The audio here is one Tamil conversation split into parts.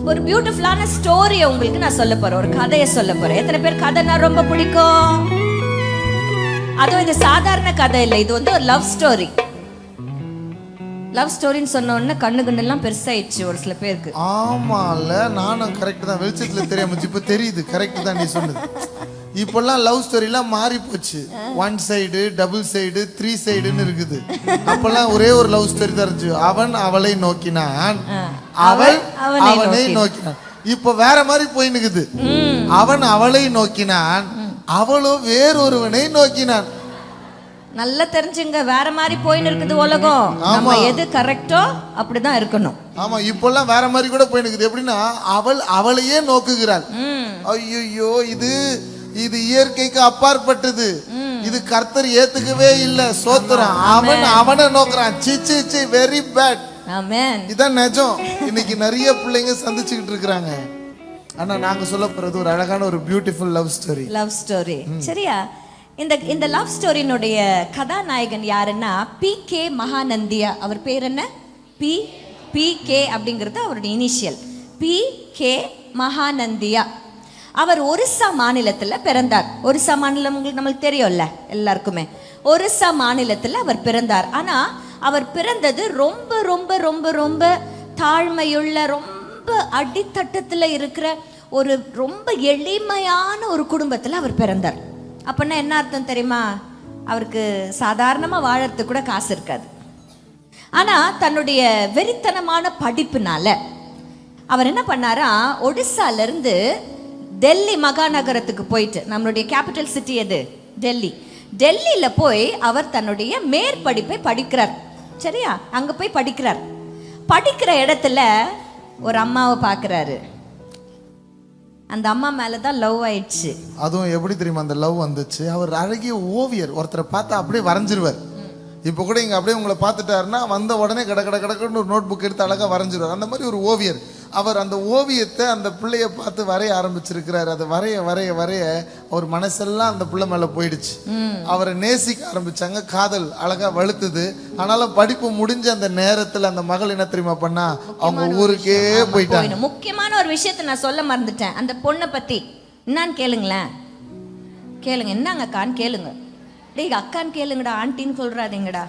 ஒரு பியூட்டிஃபுல்லான ஸ்டோரியை உங்களுக்கு நான் சொல்ல போறேன், ஒரு கதையை சொல்ல போறேன். எத்தனை பேர் கதைனா ரொம்ப பிடிக்கும்? அதுவும் இது சாதாரண கதை இல்லை, இது வந்து ஒரு லவ் ஸ்டோரி. லவ் ஸ்டோரின்னு சொன்ன உடனே கண்ணு கண்ணெல்லாம் பெருசாயிடுச்சு ஒரு சில பேருக்கு. ஆமால, நானும் கரெக்ட் தான், வெளிச்சத்துல தெரியாம இப்ப தெரியுது. கரெக்ட் தான் நீ சொன்னது. இப்பெல்லாம் லவ் ஸ்டோரிலாம் மாறி போச்சு. 1 சைடு, டபுள் சைடு, 3 சைடுன்னு இருக்குது. அப்பெல்லாம் ஒரே ஒரு லவ் ஸ்டோரி தான் இருந்துச்சு. அவன் அவளை நோக்கினான், அவள் அவனை நோக்கினான். இப்ப வேற மாதிரி போயினுக்குது. அவன் அவளை நோக்கினான், அவளோ வேறொருவனை நோக்கினான். நல்லா தெரிஞ்சுங்க, வேற மாதிரி போயின்னு இருக்குது உலகம். நம்ம எது கரெக்டோ அப்படிதான் இருக்கணும். ஆமா, இப்பெல்லாம் வேற மாதிரி கூட போயினுக்குது. எப்படின்னா அவள் அவளையே நோக்குகிறாள். ஐயோ, இது இயற்கைக்கு அப்பாற்பட்டது. இது கர்த்தர் ஏத்துக்கவே இல்ல. சோத்திரம். அவன் அவனை நோக்குறான். See very bad. ஆமென். இதான் நிஜம். இன்னைக்கு நிறைய பிள்ளைங்க சந்திச்சுக்கிட்டு இருக்காங்க. ஆனா நாங்க சொல்ல போறது ஒரு அழகான ஒரு beautiful love story. Love story, சரியா? இந்த லவ் ஸ்டோரியினுடைய கதாநாயகன் யாருன்னா PK மகாநந்தியா. அவர் பேர் என்ன? PK அப்படிங்கிறது அவருடைய இனிஷியல். PK மகாநந்தியா. அவர் ஒரிசா மாநிலத்துல பிறந்தார். ஒரிசா மாநிலம் உங்களுக்கு நம்மளுக்கு தெரியும்ல எல்லாருக்குமே. ஒரிசா மாநிலத்துல அவர் பிறந்தார். ஆனா அவர் பிறந்தது ரொம்ப ரொம்ப ரொம்ப ரொம்ப தாழ்மையுள்ள, ரொம்ப அடித்தட்டத்துல இருக்கிற ஒரு ரொம்ப எளிமையான ஒரு குடும்பத்துல அவர் பிறந்தார். அப்படின்னா என்ன அர்த்தம் தெரியுமா? அவருக்கு சாதாரணமா வாழறதுக்கு கூட காசு இருக்காது. ஆனா தன்னுடைய வெறித்தனமான படிப்புனால அவர் என்ன பண்ணாரா, ஒடிசால இருந்து டெல்லி மகாநகரத்துக்கு போயிட்டு, நம்மளுடைய கேபிட்டல் சிட்டி எது? டெல்லியில போய் அவர் தன்னுடைய மேற்படிப்பை படிக்கிறார். சரியா? அங்க போய் படிக்கிறார். படிக்கிற இடத்துல ஒரு அம்மாவை பார்க்கிறாரு. அந்த அம்மா மேலதான் லவ் ஆயிடுச்சு. அதுவும் எப்படி தெரியுமா அந்த லவ் வந்துச்சு? அவர் அழகிய ஓவியர். ஒருத்தரை பார்த்தா அப்படியே வரைஞ்சிருவார். இப்போ கூட இங்கே அப்படியே உங்களை பார்த்துட்டாருன்னா வந்த உடனே கடன்னு ஒரு நோட் புக் எடுத்து அழகாக வரைஞ்சிருவார். அந்த மாதிரி ஒரு ஓவியர். அவர் அந்த ஓவியத்தை அந்த பிள்ளைய பார்த்து வரைய ஆரம்பிச்சிருக்கிறார். அதை வரைய அவர் மனசெல்லாம் அந்த பிள்ளை மேலே போயிடுச்சு. அவரை நேசிக்க ஆரம்பிச்சாங்க. காதல் அழகாக வலுத்துது. ஆனாலும் படிப்பு முடிஞ்ச அந்த நேரத்தில் அந்த மகள் என்ன தெரியுமா பண்ணா, அவங்க ஊருக்கே போயிட்டாங்க. முக்கியமான ஒரு விஷயத்தை நான் சொல்ல மறந்துட்டேன். அந்த பொண்ணை பத்தி என்னன்னு கேளுங்களேன். கேளுங்க, என்னங்க அக்கான்னு கேளுங்க. டேய் அக்கான்னு கேளுங்கடா, ஆண்டின்னு சொல்றாதீங்கடா.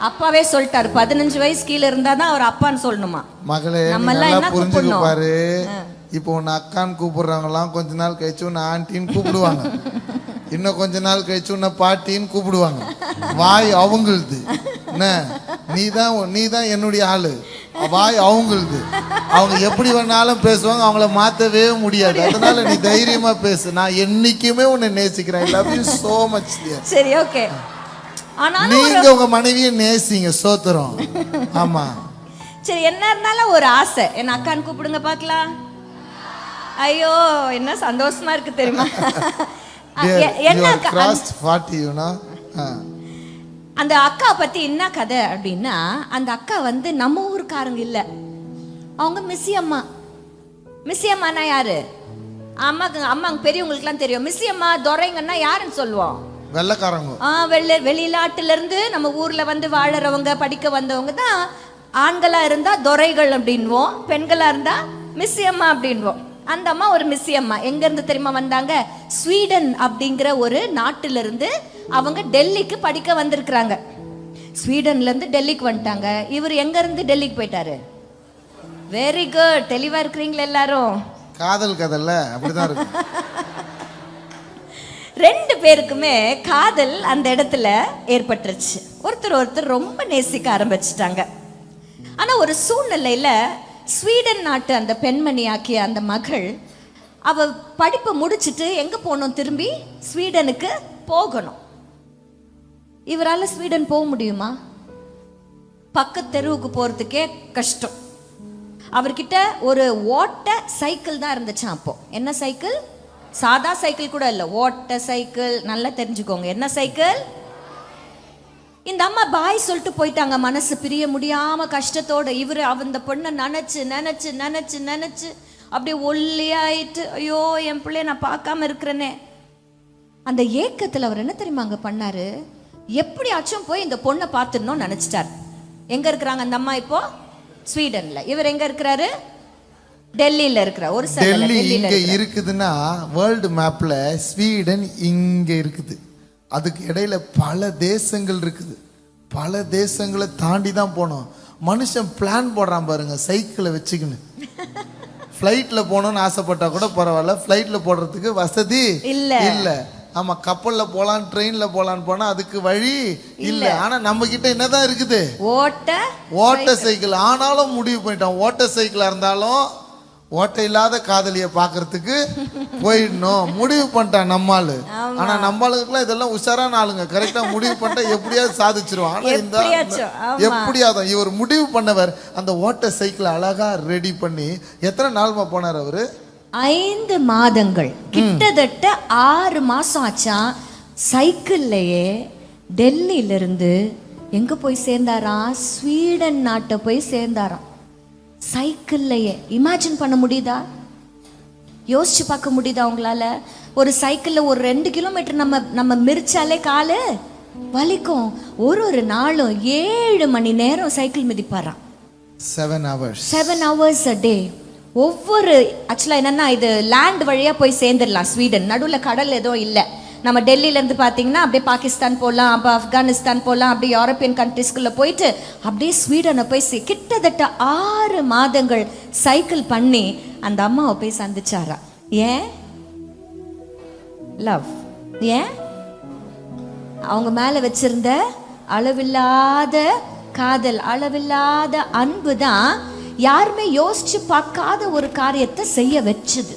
அப்பாவே சொல்லிட்டாரு, 15 வயசு கீழே இருந்தாதான் அவர் அப்பான்னு சொல்லணுமா. மகளே, நல்லா புரிஞ்சுக்க பாரு. இப்போ உன்னை அக்கான்னு கூப்பிடுறவங்கலாம் கொஞ்ச நாள் கழிச்சு உன்னை ஆண்டின்னு கூப்பிடுவாங்க. இன்னும் கொஞ்ச நாள் கழிச்சு உன்னை பாட்டின்னு கூப்பிடுவாங்க. வாய் அவங்களுது. என்ன, நீதான் என்னுடைய ஆளு. வாய் அவங்களுது. அவங்க எப்படி வேணாலும் பேசுவாங்க, அவங்கள மாத்தவே முடியாது. அதனால நீ தைரியமா பேசு. நான் என்னைக்குமே உன்னை நேசிக்கிறேன். I love you so much. சரி, ஓகே. நீங்க உங்க மனைவியை நேசிங்க. சோத்திரம். ஆமா, சரி. என்ன இருந்தாலும் ஒரு ஆசை, என்ன அக்கான்னு கூப்பிடுங்க பார்க்கலாம். ஐயோ, என்ன சந்தோஷமா இருக்கு தெரியுமா? என்ன அக்கா, அந்த அக்கா பத்தி என்ன கதை அப்படின்னா, அந்த அக்கா வந்து நம்ம ஊருக்காரங்க இல்ல. அவங்க மிஸ்ஸி அம்மா. மிஸ்ஸி அம்மானா யாரு? அம்மாங்க பெரியவங்களுக்குலாம் தெரியும். மிஸ்ஸி அம்மா துரைங்கன்னா யாருன்னு சொல்லுவோம்? வெள்ளக்காரங்க. வெளிநாட்டுல இருந்து நம்ம ஊர்ல வந்து வாழறவங்க, படிக்க வந்தவங்க தான். ஆண்களா இருந்தா துரைகள் அப்படின்வோம், பெண்களா இருந்தா மிஸ்ஸி அம்மா அப்படின்வோம். அந்த அம்மா ஒரு மிஸ்ஸி அம்மா. எங்க இருந்து தெரியுமா வந்தாங்க? ஸ்வீடன் அப்படிங்கிற ஒரு நாட்டுல இருந்து அவங்க டெல்லிக்கு படிக்க வந்திருக்கிறாங்க. ஸ்வீடன்ல இருந்து டெல்லிக்கு வந்துட்டாங்க. இவர் எங்க இருந்து டெல்லிக்கு போயிட்டாரு? வெரி குட், தெளிவா இருக்கிறீங்களா எல்லாரும்? காதல் கதல்ல அப்படிதான் இருக்கு. 2 பேருக்குமே காதல் அந்த இடத்துல ஏற்பட்டுருச்சு. ஒருத்தர் ரொம்ப நேசிக்க ஆரம்பிச்சிட்டாங்க. ஆனா ஒரு சூழ்நிலையில ஸ்வீடன் நாட்டு அந்த பெண்மணி ஆக்கிய அந்த மகள், அவ படிப்பை முடிச்சுட்டு எங்க போகணும்? திரும்பி ஸ்வீடனுக்கு போகணும். இவரால ஸ்வீடன் போக முடியுமா? பக்கத்து தெருவுக்கு போறதுக்கே கஷ்டம். அவர்கிட்ட ஒரு ஓட்ட சைக்கிள் தான் இருந்துச்சு அப்போ. என்ன சைக்கிள்? சாதா சைக்கிள் கூட இல்ல, ஓட்ட சைக்கிள். நல்லா தெரிஞ்சுக்கோங்க, என்ன சைக்கிள். இந்த அம்மா பாய் சொல்லிட்டு போயிட்டாங்க, மனசு பிரிய முடியாம கஷ்டத்தோட. இவரு அந்த பொண்ணை நினைச்சு நினைச்சு நினைச்சு நினைச்சு அப்படியே ஒல்லியாயிட்டு, ஐயோ என் பிள்ளைய நான் பார்க்காம இருக்கிறேனே. அந்த ஏக்கத்துல அவர் என்ன தெரியுமா அங்க பண்ணாரு? எப்படியாச்சும் போய் இந்த பொண்ணை பார்த்துடணும் நினைச்சிட்டார். எங்க இருக்கிறாங்க அந்த அம்மா இப்போ? ஸ்வீடன்ல. இவர் எங்க இருக்கிறாரு? டெல்லியில இருக்கிற ஒரு டெல்லி இங்க இருக்குதுன்னா வேர்ல்டு மேப்ல ஸ்வீடன் இங்க இருக்குது. அதுக்கு இடையில பல தேசங்கள் இருக்குது. பல தேசங்களை தாண்டி தான் போனோம். மனுஷன் பிளான் போடுறான் பாருங்க, சைக்கிளை வச்சுக்கின்னு. ஃப்ளைட்ல போகணும்னு ஆசைப்பட்டா கூட பரவாயில்ல, ஃப்ளைட்ல போடுறதுக்கு வசதி இல்ல. ஆமா, கப்பல்ல போலாம், ட்ரெயின்ல போலான்னு போனா அதுக்கு வழி இல்ல. ஆனா நம்ம கிட்ட என்னதான் இருக்குது? ஓட்ட சைக்கிள். ஆனாலும் முடிவு பண்ணிட்டோம், ஓட்ட சைக்கிளா இருந்தாலும் ஓட்டை இல்லாத காதலிய பாக்குறதுக்கு போயிடணும் முடிவு பண்ணிட்டான் நம்மாளு. ஆனா நம்மளுக்குலாம் இதெல்லாம் உஷாரான ஆளுங்க, கரெக்டா முடிவு பண்ணிட்டா எப்படியாவது சாதிச்சிருவான். ஆனா இந்த எப்படியாவது இவர் முடிவு பண்ணவர் அந்த ஓட்ட சைக்கிள் அழகா ரெடி பண்ணி எத்தனை நாள்மா போனார் அவரு? 5 மாதங்கள், கிட்டத்தட்ட 6 மாசம் ஆச்சா. சைக்கிள்லயே டெல்லியில இருந்து எங்க போய் சேர்ந்தாராம்? ஸ்வீடன் நாட்டை போய் சேர்ந்தாராம். சைக்கிள்லயே. இமேஜின் பண்ண முடியுதா? யோசிச்சு பார்க்க முடியுதா உங்களால? ஒரு சைக்கிள்ல ஒரு 2 கிலோமீட்டர் நம்ம மிரிச்சாலே காலு வலிக்கும். ஒரு நாளும் 7 மணி நேரம் சைக்கிள் மிதிப்பாராம். 7 hours a day. ஒவ்வொரு ஆக்சுவலா என்னன்னா, இது லேண்ட் வழியா போய் சேர்ந்துடலாம் ஸ்வீடன். நடுவில் கடல் எதுவும் இல்லை. நம்ம டெல்லியில இருந்து பார்த்தீங்கன்னா அப்படியே பாகிஸ்தான் போகலாம், அப்போ ஆப்கானிஸ்தான் போகலாம், அப்படியே யூரோப்பியன் கண்ட்ரிஸ்குள்ள போயிட்டு அப்படியே ஸ்வீடனை போய் கிட்டத்தட்ட 6 மாதங்கள் சைக்கிள் பண்ணி அந்த அம்மாவை போய் சந்திச்சாரா. ஏன்? லவ். ஏன்? அவங்க மேல வச்சிருந்த அளவில்லாத காதல், அளவில்லாத அன்பு தான் யாருமே யோசிச்சு பார்க்காத ஒரு காரியத்தை செய்ய வச்சது.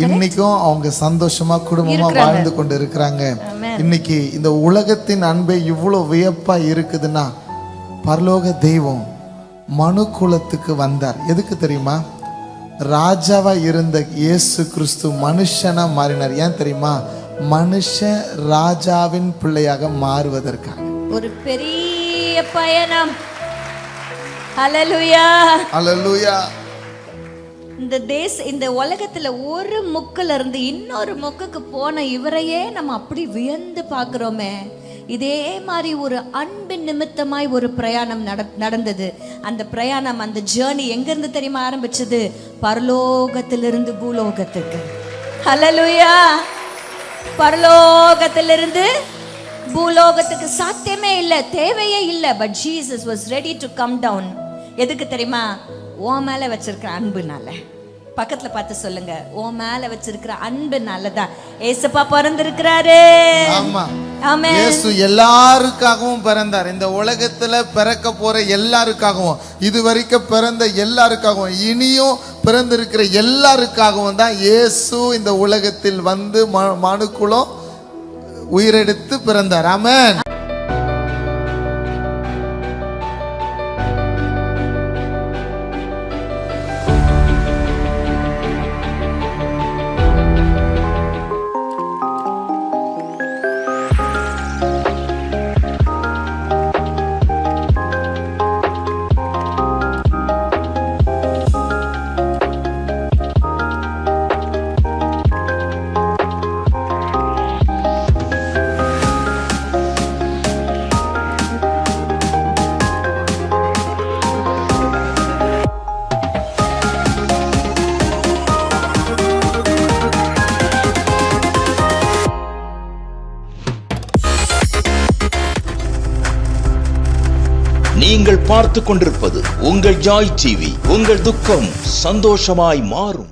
இன்னைக்கும் அவங்க சந்தோஷமா குடும்பமா வாழ்ந்து கொண்டு இருக்கிறாங்க. இன்னைக்கு இந்த உலகத்தின் அன்பை இவ்வளவு வியப்பா இருக்குதுன்னா, பரலோக தெய்வம் மனு குலத்துக்கு வந்தார். எதுக்கு தெரியுமா? ராஜாவா இருந்த இயேசு கிறிஸ்து மனுஷனா மாறினார். ஏன் தெரியுமா? மனுஷன் ராஜாவின் பிள்ளையாக மாறுவதற்காக. ஒரு பெரிய பயணம். ஹல்லேலூயா, ஹல்லேலூயா. இந்த உலகத்துல ஒரு முக்குல இருந்து இன்னொரு முக்குக்கு போன இவரையே நம்ம அப்படி வியந்து பார்க்கிறோமே. இதே மாதிரி ஒரு அன்பின் நிமித்தமாய் ஒரு பிரயாணம் நடந்தது. அந்த பிரயாணம், அந்த ஜேர்னி எங்க இருந்து தெரியுமா ஆரம்பிச்சது? பரலோகத்திலிருந்து பூலோகத்துக்கு. ஹல்லேலூயா. பரலோகத்திலிருந்து பூலோகத்துக்கு சாத்தியமே இல்லை, தேவையே இல்லை. But Jesus was ready to come down. எதுக்கு தெரியுமா? உன் மேல வச்சிருக்கிற அன்புனால. பக்கத்துல பார்த்து சொல்லுங்க, உன் மேல வச்சிருக்கிற அன்புனால தான் ஏசப்பா பிறந்திருக்கிறாரு. ஆமா, ஆமென். இயேசு எல்லாருக்காகவும் பிறந்தார். இந்த உலகத்துல பிறக்க போற எல்லாருக்காகவும், இதுவரைக்கும் பிறந்த எல்லாருக்காகவும், இனியும் பிறந்திருக்கிற எல்லாருக்காகவும் தான் இயேசு இந்த உலகத்தில் வந்து மனுக்குலம் உயிரெடுத்து பிறந்தார். ஆமென். நீங்கள் பார்த்து கொண்டிருப்பது உங்கள் ஜாய் டிவி. உங்கள் துக்கம் சந்தோஷமாய் மாறும்.